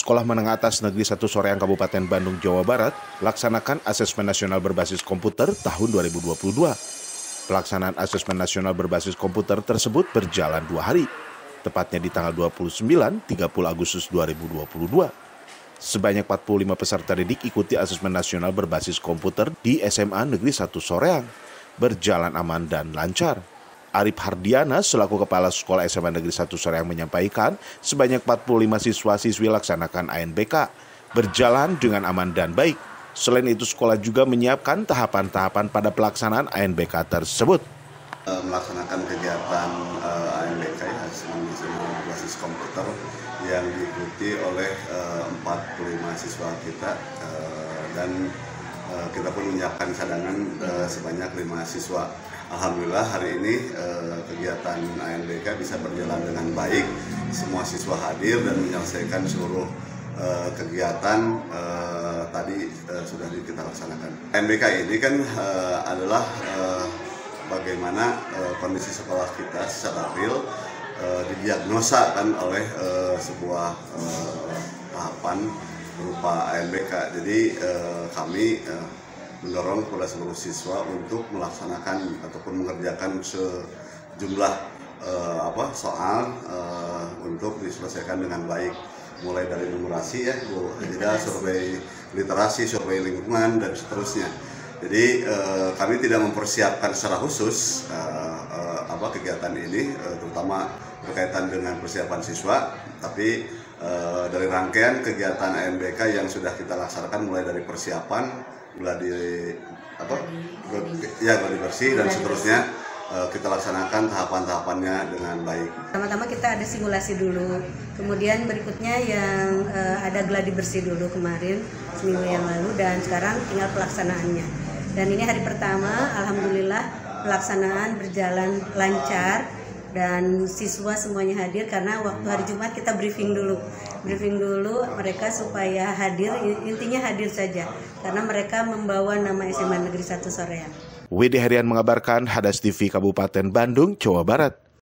Sekolah Menengah Atas Negeri 1 Soreang Kabupaten Bandung, Jawa Barat, laksanakan asesmen nasional berbasis komputer tahun 2022. Pelaksanaan asesmen nasional berbasis komputer tersebut berjalan 2 hari, tepatnya di tanggal 29-30 Agustus 2022. Sebanyak 45 peserta didik ikuti asesmen nasional berbasis komputer di SMA Negeri 1 Soreang, berjalan aman dan lancar. Arif Hardiana selaku Kepala Sekolah SMA Negeri 1 Soreang menyampaikan sebanyak 45 siswa-siswi laksanakan ANBK berjalan dengan aman dan baik. Selain itu sekolah juga menyiapkan tahapan-tahapan pada pelaksanaan ANBK tersebut. Melaksanakan kegiatan ANBK asesmen nasional berbasis komputer yang diikuti oleh 45 siswa kita dan kita pun menyiapkan cadangan sebanyak 5 siswa. Alhamdulillah hari ini kegiatan ANBK bisa berjalan dengan baik. Semua siswa hadir dan menyelesaikan seluruh kegiatan tadi sudah kita laksanakan. ANBK ini kan adalah bagaimana kondisi sekolah kita secara real didiagnosa kan oleh sebuah tahapan berupa ANBK. Jadi kami mendorong kepada seluruh siswa untuk melaksanakan ataupun mengerjakan sejumlah soal untuk diselesaikan dengan baik, mulai dari numerasi ya Bu, juga survei literasi, survei lingkungan dan seterusnya. Jadi kami tidak mempersiapkan secara khusus kegiatan ini, terutama berkaitan dengan persiapan siswa, tapi dari rangkaian kegiatan ANBK yang sudah kita laksanakan mulai dari persiapan, gladi bersih dan seterusnya, kita laksanakan tahapan-tahapannya dengan baik. Pertama-tama kita ada simulasi dulu, kemudian berikutnya yang ada gladi bersih dulu kemarin seminggu yang lalu, dan sekarang tinggal pelaksanaannya. Dan ini hari pertama, alhamdulillah pelaksanaan berjalan lancar dan siswa semuanya hadir karena waktu hari Jumat kita briefing dulu mereka supaya hadir, intinya hadir saja karena mereka membawa nama SMA Negeri 1 Soreang. Widi Herian mengabarkan, Hadas TV Kabupaten Bandung, Jawa Barat.